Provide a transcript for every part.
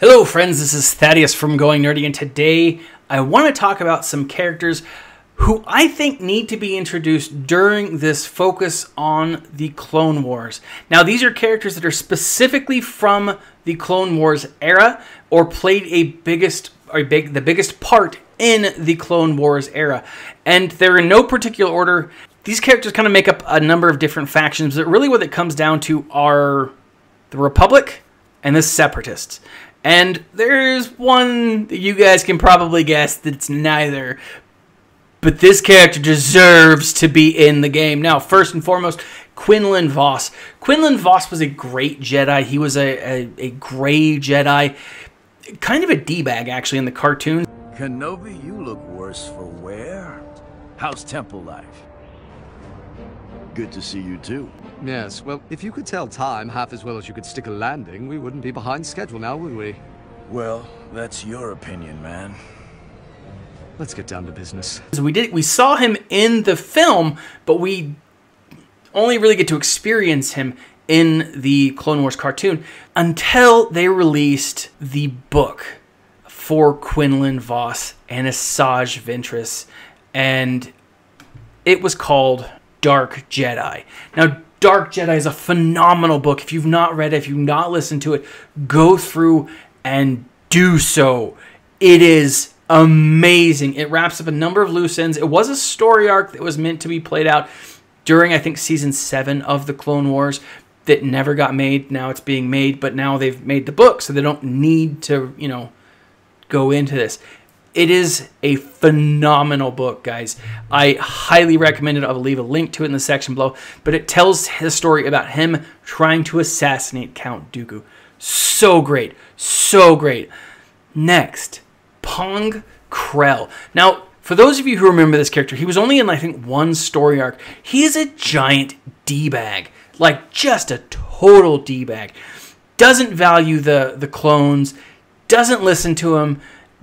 Hello friends, this is Thaddeus from Going Nerdy, and today I want to talk about some characters who I think need to be introduced during this focus on the Clone Wars. Now, these are characters that are specifically from the Clone Wars era or played the biggest part in the Clone Wars era. And they're in no particular order. These characters kind of make up a number of different factions, but really what it comes down to are the Republic and the Separatists. And there's one that you guys can probably guess that it's neither. But this character deserves to be in the game. Now, first and foremost, Quinlan Voss. Quinlan Voss was a great Jedi. He was a gray Jedi. Kind of a D-bag, actually, in the cartoon. Kenobi, you look worse for wear. How's temple life? Good to see you too. Yes, well, if you could tell time half as well as you could stick a landing, we wouldn't be behind schedule now, would we? Well, that's your opinion, man. Let's get down to business. We saw him in the film, but we only really get to experience him in the Clone Wars cartoon until they released the book for Quinlan Voss and Asajj Ventress, and it was called Dark Jedi. Now, Dark Jedi is a phenomenal book. If you've not read it, if you've not listened to it, go through and do so. It is amazing. It wraps up a number of loose ends. It was a story arc that was meant to be played out during, I think, Season 7 of the Clone Wars that never got made. Now it's being made, but now they've made the book, so they don't need to, go into this. It is a phenomenal book, guys. I highly recommend it. I'll leave a link to it in the section below. But it tells his story about him trying to assassinate Count Dooku. So great. So great. Next, Pong Krell. Now, for those of you who remember this character, he was only in, I think, one story arc. He is a giant D-bag. Like, just a total D-bag. Doesn't value the clones. Doesn't listen to them.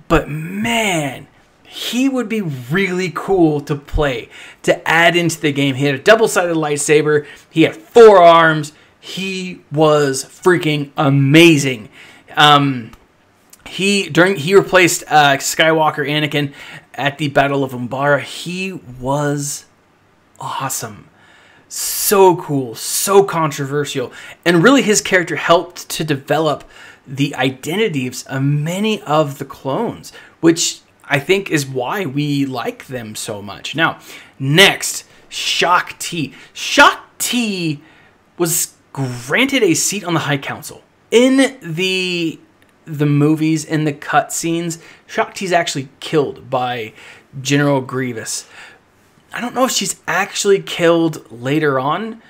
But man, he would be really cool to play, to add into the game. He had a double-sided lightsaber. He had 4 arms. He was freaking amazing. He replaced Skywalker Anakin at the Battle of Umbara. He was awesome. So cool, so controversial. And really his character helped to develop the identities of many of the clones, which I think is why we like them so much. Now, next, Shakti. Shakti was granted a seat on the High Council. In the movies, in the cutscenes, Shakti's actually killed by General Grievous. I don't know if she's actually killed later on,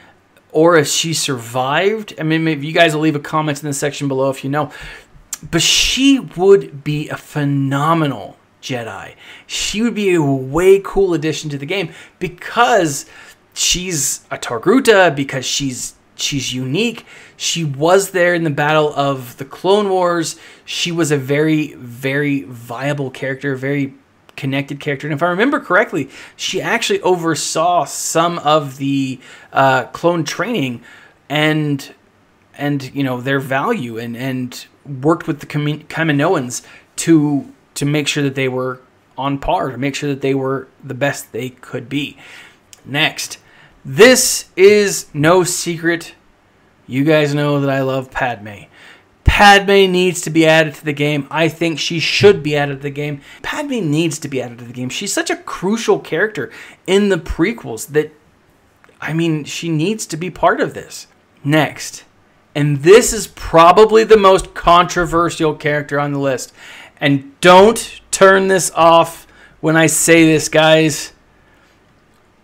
or if she survived. I mean, maybe you guys will leave a comment in the section below if you know. But she would be a phenomenal Jedi. She would be a way cool addition to the game because she's a Targruta, because she's unique. She was there in the Battle of the Clone Wars. She was a very, very viable character, very connected character, and if I remember correctly, she actually oversaw some of the clone training and their value, and worked with the Kaminoans to make sure that they were on par, to make sure that they were the best they could be. Next, this is no secret. You guys know that I love Padme. Padme needs to be added to the game. I think she should be added to the game. Padme needs to be added to the game. She's such a crucial character in the prequels that, I mean, she needs to be part of this. Next, and this is probably the most controversial character on the list. And don't turn this off when I say this, guys.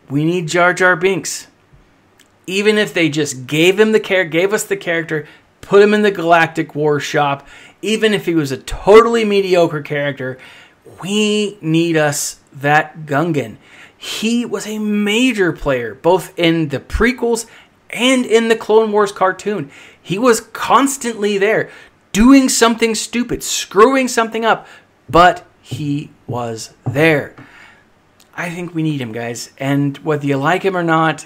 We need Jar Jar Binks. Even if they just gave us the character, put him in the Galactic War Shop, even if he was a totally mediocre character, we need us that Gungan. He was a major player, both in the prequels and in the Clone Wars cartoon. He was constantly there, doing something stupid, screwing something up, but he was there. I think we need him, guys. And whether you like him or not,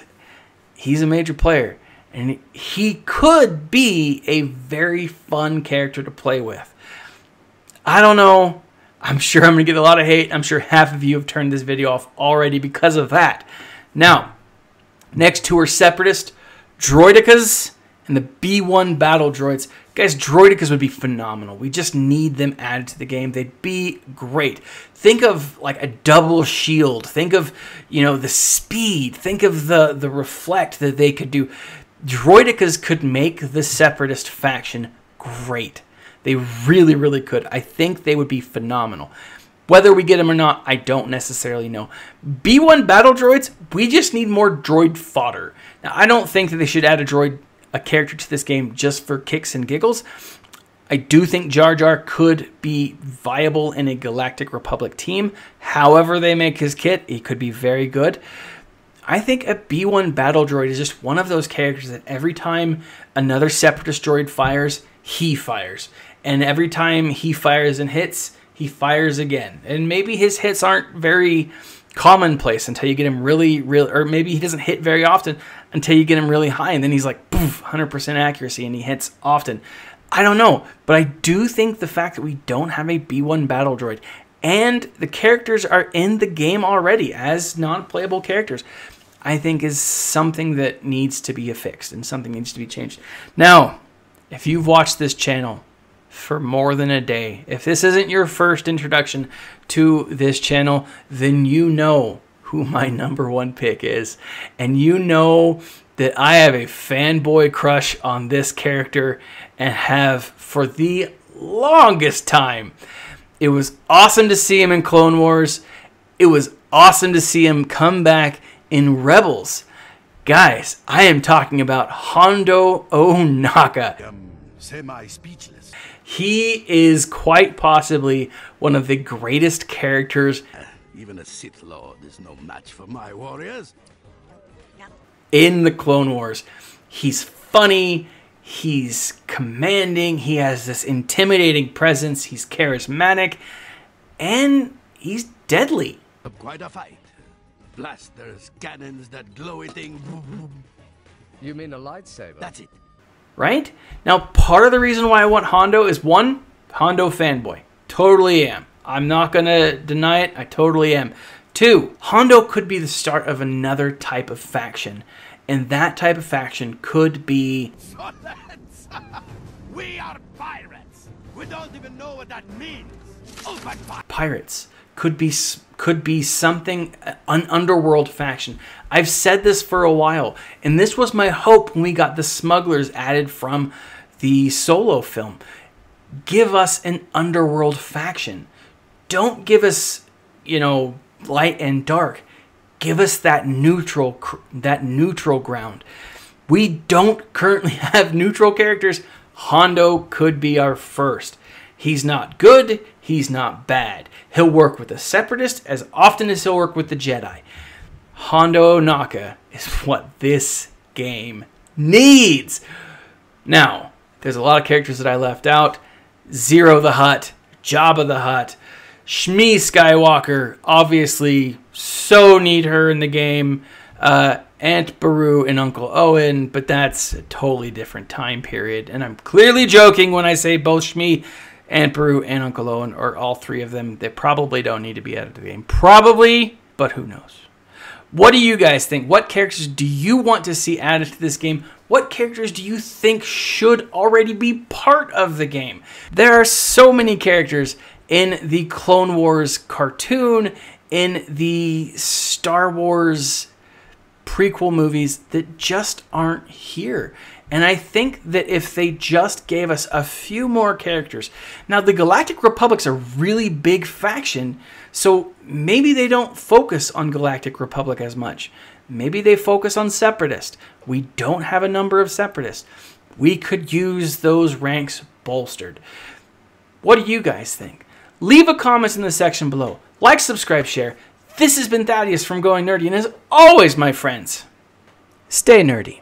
he's a major player. And he could be a very fun character to play with. I don't know. I'm sure I'm going to get a lot of hate. I'm sure half of you have turned this video off already because of that. Now, next two are Separatist Droidekas and the B1 Battle Droids. Guys, Droidekas would be phenomenal. We just need them added to the game. They'd be great. Think of like a double shield. Think of, you know, the speed. Think of the reflect that they could do. Droidekas could make the Separatist faction great. They really, really could. I think they would be phenomenal. Whether we get them or not, I don't necessarily know. B1 Battle Droids, we just need more droid fodder. Now, I don't think that they should add a character to this game just for kicks and giggles. I do think Jar Jar could be viable in a Galactic Republic team. However they make his kit, he could be very good. I think a B1 Battle Droid is just one of those characters that every time another Separatist droid fires, he fires. And every time he fires and hits, he fires again. And maybe his hits aren't very commonplace until you get him really, or maybe he doesn't hit very often until you get him really high. And then he's like, poof, 100% accuracy, and he hits often. I don't know. But I do think the fact that we don't have a B1 Battle Droid and the characters are in the game already as non-playable characters, I think is something that needs to be fixed and something needs to be changed. Now, if you've watched this channel for more than a day, if this isn't your first introduction to this channel, then you know who my #1 pick is. And you know that I have a fanboy crush on this character and have for the longest time. It was awesome to see him in Clone Wars. It was awesome to see him come back in Rebels. Guys, I am talking about Hondo Ohnaka. Semi-speechless. He is quite possibly one of the greatest characters Even a Sith Lord is no match for my warriors. in the Clone Wars. He's funny, he's commanding, he has this intimidating presence, he's charismatic, and he's deadly. Quite a fight. Blasters, cannons, that glowy thing. You mean a lightsaber? That's it. Right? Now, part of the reason why I want Hondo is, one, Hondo fanboy. Totally am. I'm not going to deny it. I totally am. Two, Hondo could be the start of another type of faction. And that type of faction could be... We are pirates. We don't even know what that means. Open fire. Pirates. Could be something, an underworld faction. I've said this for a while, and this was my hope when we got the smugglers added from the Solo film. Give us an underworld faction. Don't give us, you know, light and dark. Give us that neutral ground. We don't currently have neutral characters. Hondo could be our first. He's not good, he's not bad. He'll work with the Separatist as often as he'll work with the Jedi. Hondo Ohnaka is what this game needs. Now, there's a lot of characters that I left out. Zero the Hutt, Jabba the Hutt, Shmi Skywalker, obviously so need her in the game. Aunt Beru and Uncle Owen, but that's a totally different time period. And I'm clearly joking when I say both Shmi, Aunt Beru, and Uncle Owen, or all three of them. They probably don't need to be added to the game. Probably, but who knows? What do you guys think? What characters do you want to see added to this game? What characters do you think should already be part of the game? There are so many characters in the Clone Wars cartoon, in the Star Wars prequel movies that just aren't here. And I think that if they just gave us a few more characters... Now, the Galactic Republic's a really big faction, so maybe they don't focus on Galactic Republic as much. Maybe they focus on Separatist. We don't have a number of Separatists. We could use those ranks bolstered. What do you guys think? Leave a comment in the section below. Like, subscribe, share. This has been Thaddeus from Going Nerdy, and as always, my friends, stay nerdy.